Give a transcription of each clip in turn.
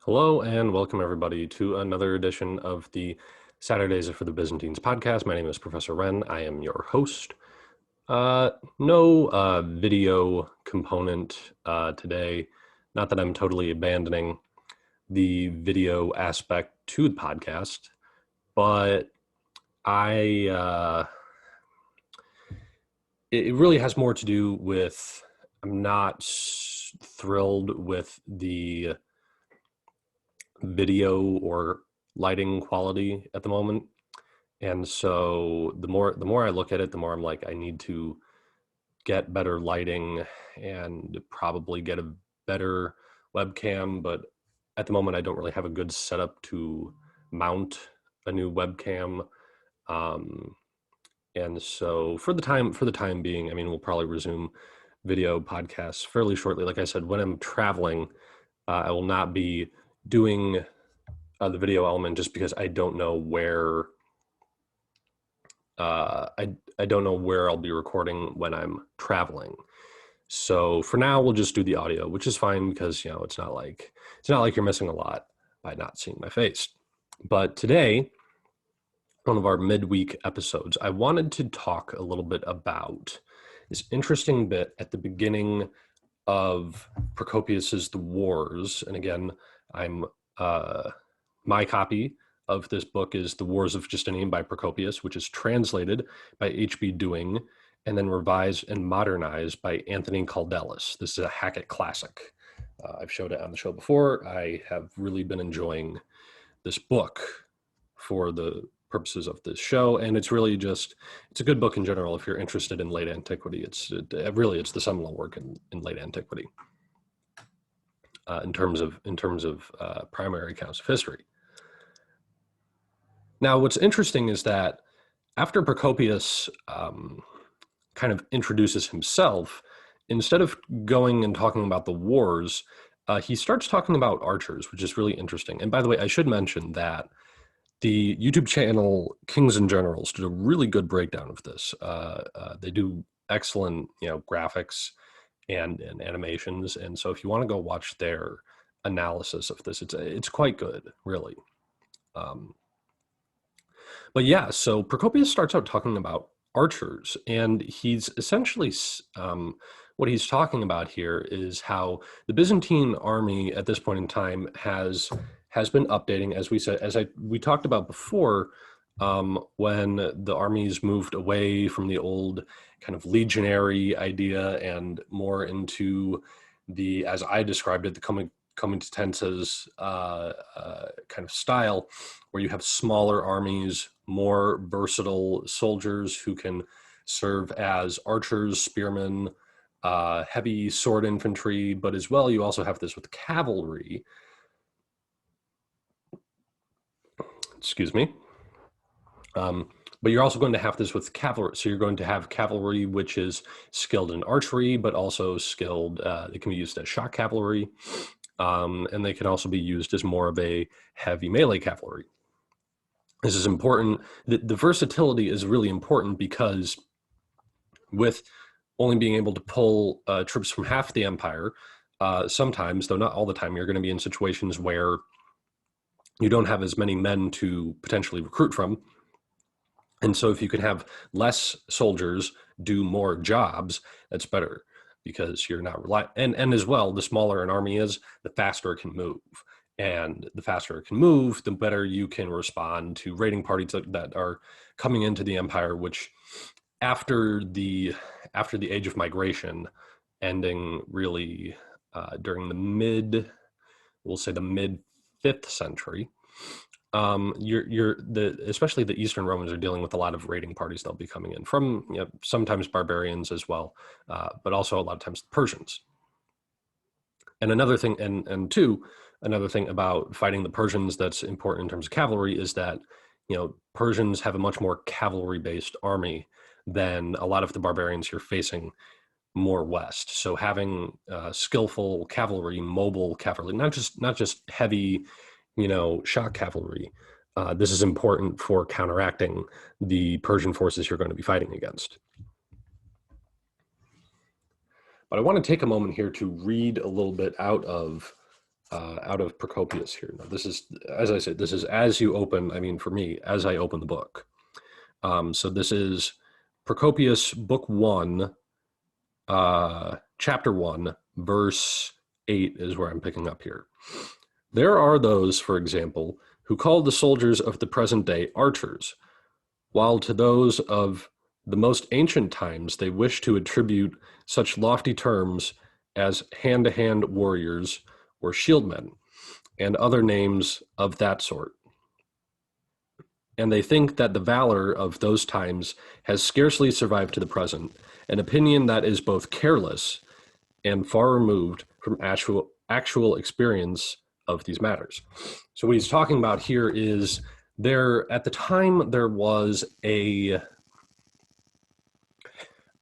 Hello and welcome everybody to another edition of the Saturdays for the Byzantines podcast. My name is Professor Wren. I am your host. No video component today. Not that I'm totally abandoning the video aspect to the podcast, but it really has more to do with I'm not thrilled with the video or lighting quality at the moment, and so the more I look at it, the more I'm like, I need to get better lighting and probably get a better webcam. But at the moment I don't really have a good setup to mount a new webcam, and so for the time being, I mean, we'll probably resume video podcasts fairly shortly. Like I said, when I'm traveling, I will not be doing the video element just because I don't know where I don't know where I'll be recording when I'm traveling. So for now, we'll just do the audio, which is fine because, you know, it's not like you're missing a lot by not seeing my face. But today, one of our midweek episodes, I wanted to talk a little bit about this interesting bit at the beginning of Procopius's The Wars. And again, my copy of this book is The Wars of Justinian by Procopius, which is translated by H.B. Dewing and then revised and modernized by Anthony Caldelis. This is a Hackett classic. I've showed it on the show before. I have really been enjoying this book for the purposes of this show, and it's really it's a good book in general if you're interested in late antiquity. It's the seminal work in late antiquity in terms of primary accounts of history. Now, what's interesting is that after Procopius kind of introduces himself, instead of going and talking about the wars, he starts talking about archers, which is really interesting. And by the way, I should mention that the YouTube channel Kings and Generals did a really good breakdown of this. They do excellent, graphics and animations, and so if you want to go watch their analysis of this, it's quite good, really. But yeah, so Procopius starts out talking about archers, and he's essentially what he's talking about here is how the Byzantine army at this point in time has been updating, as we said, we talked about before, when the armies moved away from the old kind of legionary idea and more into the, as I described it, the comitatenses kind of style, where you have smaller armies, more versatile soldiers who can serve as archers, spearmen, heavy sword infantry, but as well you also have this with cavalry. Excuse me. But you're also going to have this with cavalry. So you're going to have cavalry, which is skilled in archery, but also skilled, it can be used as shock cavalry. And they can also be used as more of a heavy melee cavalry. This is important. The versatility is really important because with only being able to pull troops from half the empire, sometimes, though not all the time, you're going to be in situations where you don't have as many men to potentially recruit from. And so if you can have less soldiers do more jobs, that's better, because you're not relying. And as well, the smaller an army is, the faster it can move. And the faster it can move, the better you can respond to raiding parties that are coming into the empire, which after the age of migration, ending really during the mid 5th century, especially the Eastern Romans are dealing with a lot of raiding parties that'll be coming in from, sometimes barbarians as well, but also a lot of times the Persians. And another thing, another thing about fighting the Persians that's important in terms of cavalry is that, Persians have a much more cavalry-based army than a lot of the barbarians you're facing more west. So having skillful cavalry, mobile cavalry, not just heavy, shock cavalry, this is important for counteracting the Persian forces you're going to be fighting against. But I want to take a moment here to read a little bit out of out of Procopius here. Now, this is, as I said, this is as you open, I mean, for me, as I open the book. So this is Procopius, book 1, chapter 1, verse 8 is where I'm picking up here. There are those, for example, who call the soldiers of the present day archers, while to those of the most ancient times they wish to attribute such lofty terms as hand-to-hand warriors or shieldmen, and other names of that sort. And they think that the valor of those times has scarcely survived to the present, an opinion that is both careless and far removed from actual experience of these matters. So what he's talking about here is at the time there was a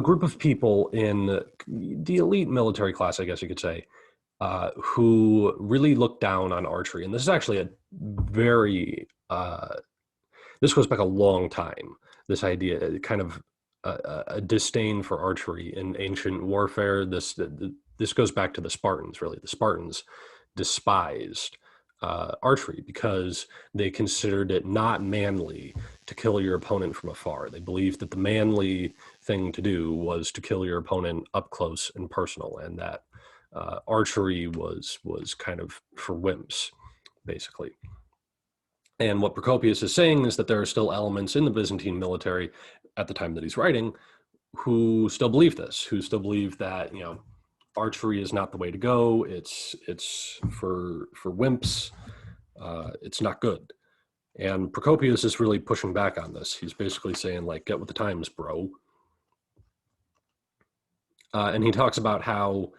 group of people in the elite military class, I guess you could say, who really looked down on archery. And this is actually a very, this goes back a long time, this idea, kind of a disdain for archery in ancient warfare. This goes back to the Spartans, really. The Spartans despised archery because they considered it not manly to kill your opponent from afar. They believed that the manly thing to do was to kill your opponent up close and personal, and that archery was kind of for wimps, basically. And what Procopius is saying is that there are still elements in the Byzantine military at the time that he's writing who still believe this, who still believe that, you know, archery is not the way to go. It's for wimps. It's not good. And Procopius is really pushing back on this. He's basically saying, like, get with the times, bro. And he talks about how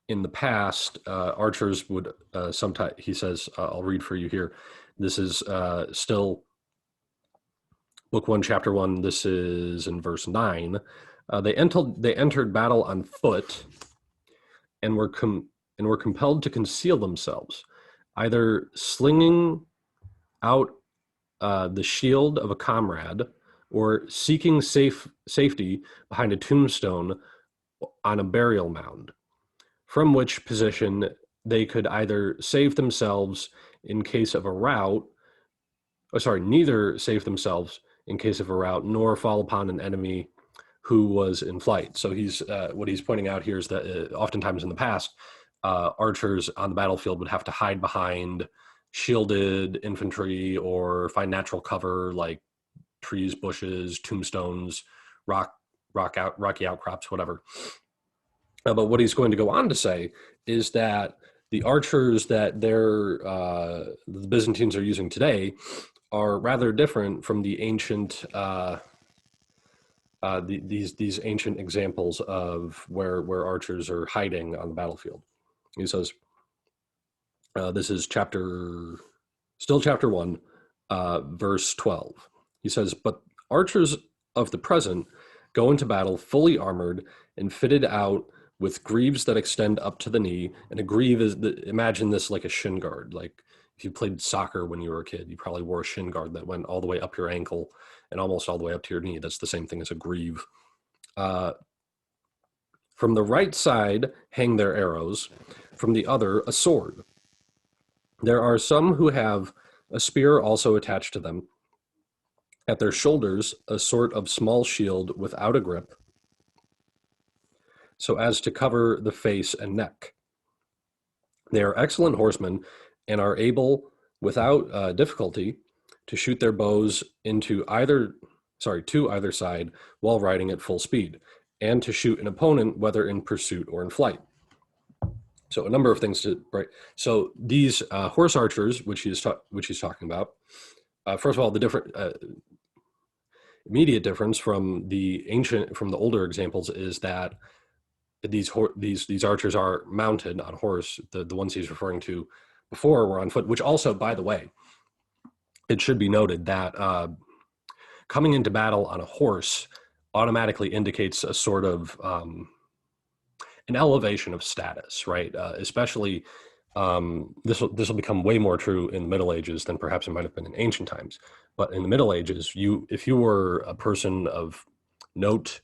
in the past, archers would sometimes, he says, I'll read for you here. This is still book 1, chapter 1. This is in verse 9. They entered battle on foot and were compelled to conceal themselves, either slinging out the shield of a comrade or seeking safety behind a tombstone on a burial mound, from which position they could either save themselves in case of a rout, neither save themselves in case of a rout, nor fall upon an enemy who was in flight. So he's what he's pointing out here is that oftentimes in the past, archers on the battlefield would have to hide behind shielded infantry or find natural cover like trees, bushes, tombstones, rocky outcrops, whatever. But what he's going to go on to say is that the archers that the Byzantines are using today are rather different from the ancient these ancient examples of where archers are hiding on the battlefield. He says, this is chapter 1, verse 12. He says, but archers of the present go into battle fully armored and fitted out with greaves that extend up to the knee. And a greave is, imagine this like a shin guard. Like if you played soccer when you were a kid, you probably wore a shin guard that went all the way up your ankle and almost all the way up to your knee. That's the same thing as a greave. From the right side hang their arrows, from the other a sword. There are some who have a spear also attached to them. At their shoulders, a sort of small shield without a grip, so as to cover the face and neck. They are excellent horsemen and are able, without difficulty, to shoot their bows to either side while riding at full speed, and to shoot an opponent whether in pursuit or in flight. So a number of things to right. So these horse archers, which he's talking about, first of all, the different immediate difference from the older examples is that these archers are mounted on horse. The ones he's referring to before were on foot, which also, by the way, it should be noted that coming into battle on a horse automatically indicates a sort of an elevation of status, right? Especially this will become way more true in the Middle Ages than perhaps it might have been in ancient times. But in the Middle Ages, if you were a person of note,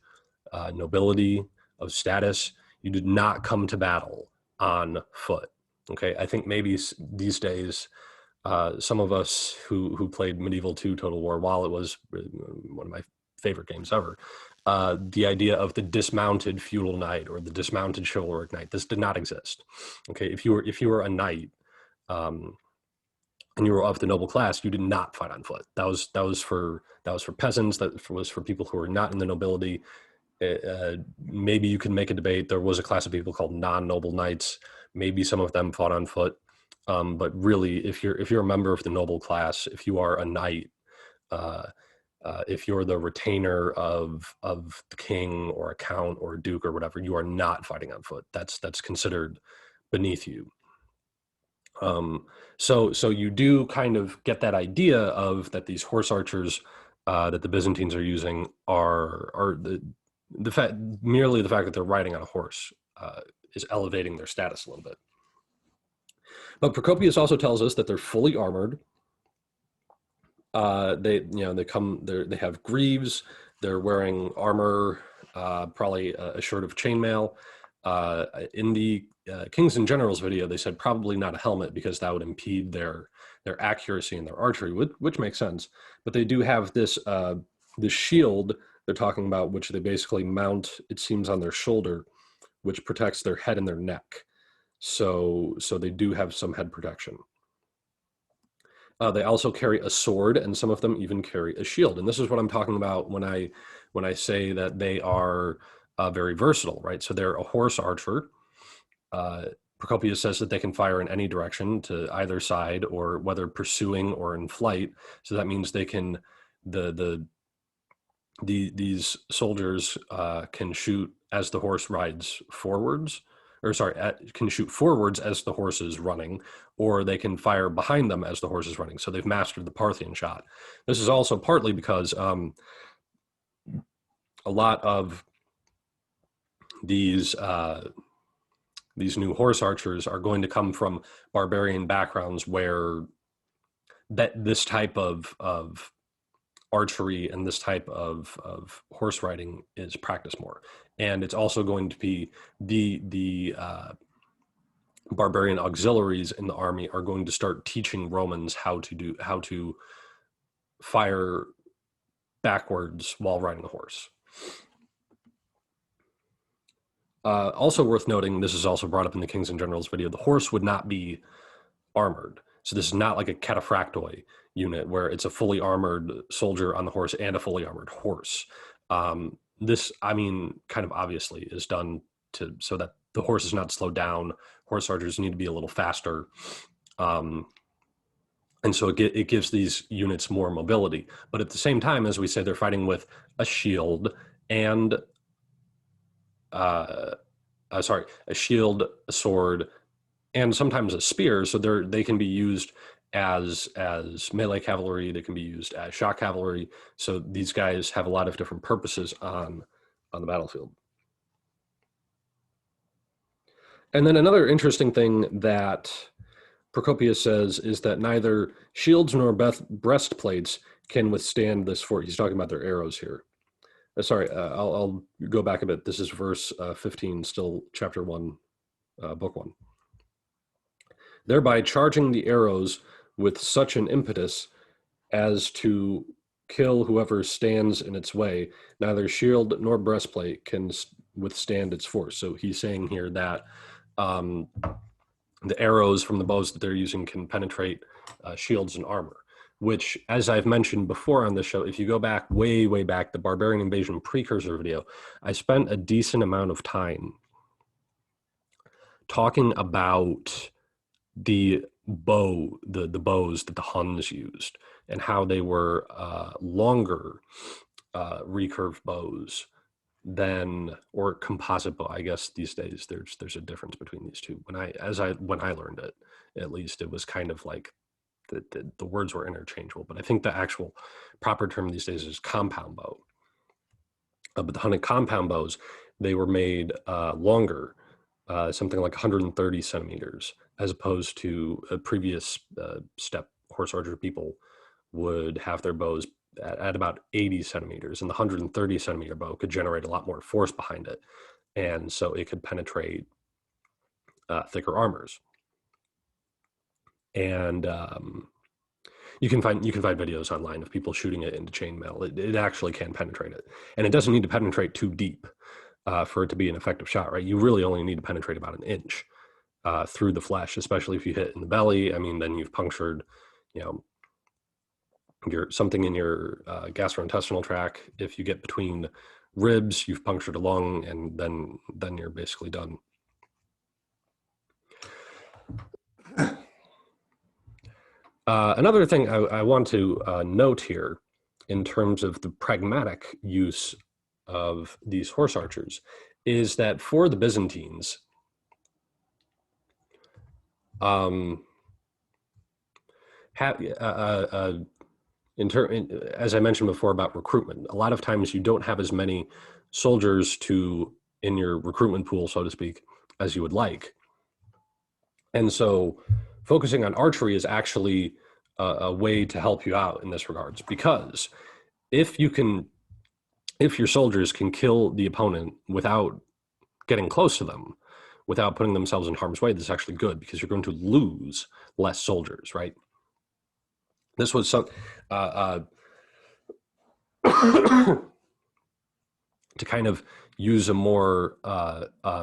nobility, of status, you did not come to battle on foot. Okay, I think maybe these days, some of us who played Medieval 2 Total War, while it was one of my favorite games ever, the idea of the dismounted feudal knight or the dismounted chivalric knight, this did not exist. Okay, if you were a knight, um, and you were of the noble class, you did not fight on foot. That was for peasants. That was for people who were not in the nobility. Maybe you can make a debate. There was a class of people called non-noble knights. Maybe some of them fought on foot. But really, if you're a member of the noble class, if you are a knight, uh, if you're the retainer of the king or a count or a duke or whatever, you are not fighting on foot. That's considered beneath you. So you do kind of get that idea of that these horse archers that the Byzantines are using are the fact, merely the fact that they're riding on a horse is elevating their status a little bit. But Procopius also tells us that they're fully armored. They have greaves. They're wearing armor, probably a shirt of chainmail. In the Kings and Generals video, they said probably not a helmet because that would impede their accuracy in their archery, which makes sense. But they do have this shield they're talking about, which they basically mount, it seems, on their shoulder, which protects their head and their neck. So they do have some head protection. They also carry a sword, and some of them even carry a shield. And this is what I'm talking about when I say that they are very versatile, right? So they're a horse archer. Procopius says that they can fire in any direction to either side, or whether pursuing or in flight. So that means they can these soldiers can shoot as the horse rides forwards, or sorry, can shoot forwards as the horse is running, or they can fire behind them as the horse is running. So they've mastered the Parthian shot. This is also partly because a lot of these new horse archers are going to come from barbarian backgrounds where this type of archery and this type of horse riding is practiced more. And it's also going to be the barbarian auxiliaries in the army are going to start teaching Romans how to fire backwards while riding a horse. Also worth noting, this is also brought up in the Kings and Generals video, the horse would not be armored. So this is not like a cataphractoi unit where it's a fully armored soldier on the horse and a fully armored horse. This, I mean, kind of obviously is done so that the horse is not slowed down. Horse archers need to be a little faster. And so it gives these units more mobility. But at the same time, as we say, they're fighting with a shield and a shield, a sword, and sometimes a spear. So they can be used as melee cavalry. They can be used as shock cavalry. So these guys have a lot of different purposes on the battlefield. And then another interesting thing that Procopius says is that neither shields nor breastplates can withstand this force. He's talking about their arrows here. I'll go back a bit. This is verse 15, still chapter 1, book 1. Thereby charging the arrows with such an impetus as to kill whoever stands in its way, neither shield nor breastplate can withstand its force. So he's saying here that the arrows from the bows that they're using can penetrate shields and armor, which, as I've mentioned before on this show, if you go back, way back, the Barbarian Invasion precursor video, I spent a decent amount of time talking about the bows that the Huns used and how they were longer recurve bows than, or composite bow. I guess these days there's a difference between these two. When I learned it, at least, it was kind of like the words were interchangeable, but I think the actual proper term these days is compound bow. But the hunting compound bows, they were made longer, something like 130 centimeters, as opposed to a previous step horse archer people would have their bows at about 80 centimeters, and the 130 centimeter bow could generate a lot more force behind it, and so it could penetrate thicker armors. And you can find videos online of people shooting it into chainmail. It actually can penetrate it, and it doesn't need to penetrate too deep for it to be an effective shot, right? You really only need to penetrate about an inch through the flesh, especially if you hit in the belly. I mean, then you've punctured, you know, something in your gastrointestinal tract. If you get between ribs, you've punctured a lung, and then you're basically done. Another thing I want to note here in terms of the pragmatic use of these horse archers is that for the Byzantines, as I mentioned before about recruitment, a lot of times you don't have as many soldiers in your recruitment pool, so to speak, as you would like. And so focusing on archery is actually a way to help you out in this regards, because if your soldiers can kill the opponent without getting close to them, without putting themselves in harm's way, this is actually good, because you're going to lose less soldiers, right? This was some to kind of use a more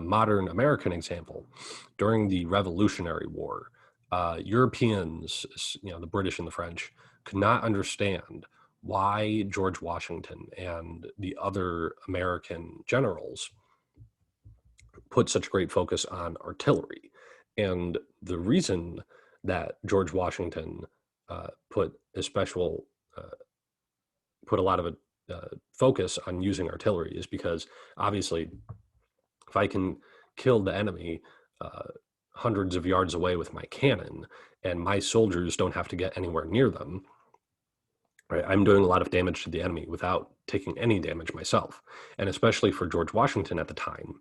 modern American example. During the Revolutionary War, Europeans, the British and the French, could not understand why George Washington and the other American generals put such great focus on artillery. And the reason that George Washington put a lot of focus on using artillery is because, obviously, if I can kill the enemy hundreds of yards away with my cannon, and my soldiers don't have to get anywhere near them, right, I'm doing a lot of damage to the enemy without taking any damage myself. And especially for George Washington at the time,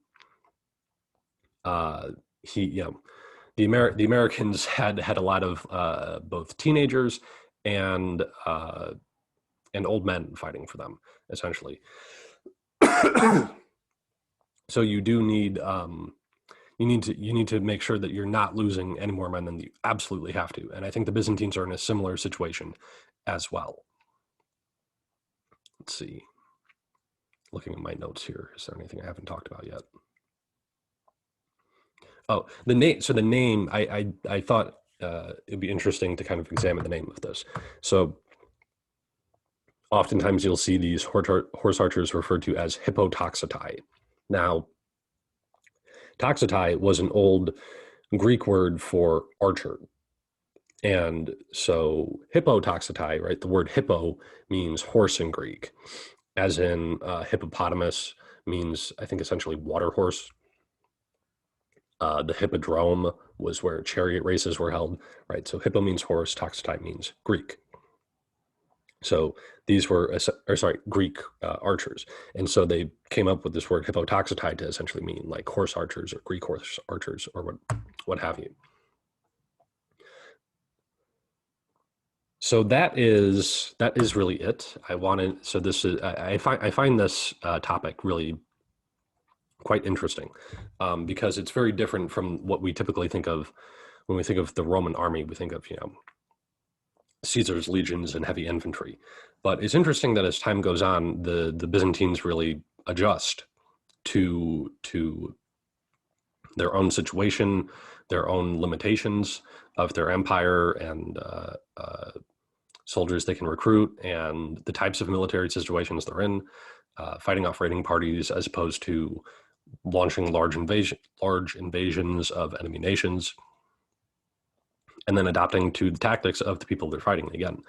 the Americans had a lot of both teenagers and old men fighting for them, essentially. So you do need you need to make sure that you're not losing any more men than you absolutely have to. And I think the Byzantines are in a similar situation as well. Let's see. Looking at my notes here, is there anything I haven't talked about yet? Oh, the name. So the name, I thought it'd be interesting to kind of examine the name of this. So oftentimes you'll see these horse archers referred to as hippotoxetai. Now, toxetai was an old Greek word for archer. And so hippotoxetai, right? The word hippo means horse in Greek, as in hippopotamus means, I think, essentially water horse. The hippodrome was where chariot races were held, right? So hippo means horse, toxetai means Greek. So these were, Greek archers. And so they came up with this word hippotoxetai to essentially mean like horse archers or Greek horse archers or what have you. So that is really it. I find this topic really quite interesting because it's very different from what we typically think of when we think of the Roman army. We think of, Caesar's legions and heavy infantry. But it's interesting that as time goes on, the Byzantines really adjust to their own situation, their own limitations of their empire, and soldiers they can recruit, and the types of military situations they're in, fighting off raiding parties as opposed to launching large invasions of enemy nations, and then adapting to the tactics of the people they're fighting. Again,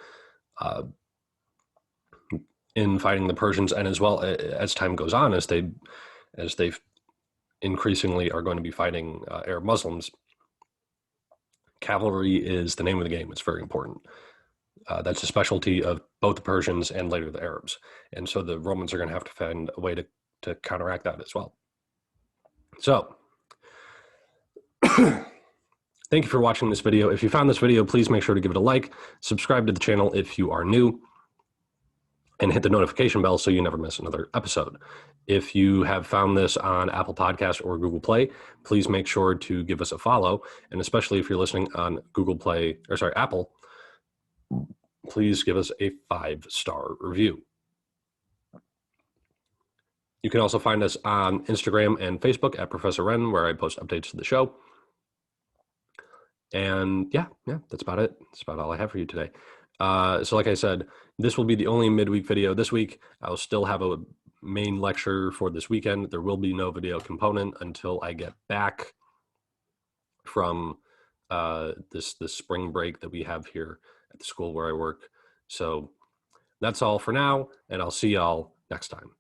in fighting the Persians, and as well as time goes on, as they increasingly are going to be fighting Arab Muslims, cavalry is the name of the game. It's very important. That's a specialty of both the Persians and later the Arabs. And so the Romans are going to have to find a way to counteract that as well. So thank you for watching this video. If you found this video, please make sure to give it a like, subscribe to the channel if you are new. and hit the notification bell so you never miss another episode. If you have found this on Apple Podcasts or Google Play, please make sure to give us a follow. And especially if you're listening on Apple, please give us a 5-star review. You can also find us on Instagram and Facebook at Professor Wren, where I post updates to the show. And yeah, that's about it. That's about all I have for you today. So like I said, this will be the only midweek video this week. I'll still have a main lecture for this weekend. There will be no video component until I get back from this spring break that we have here at the school where I work. So that's all for now, and I'll see y'all next time.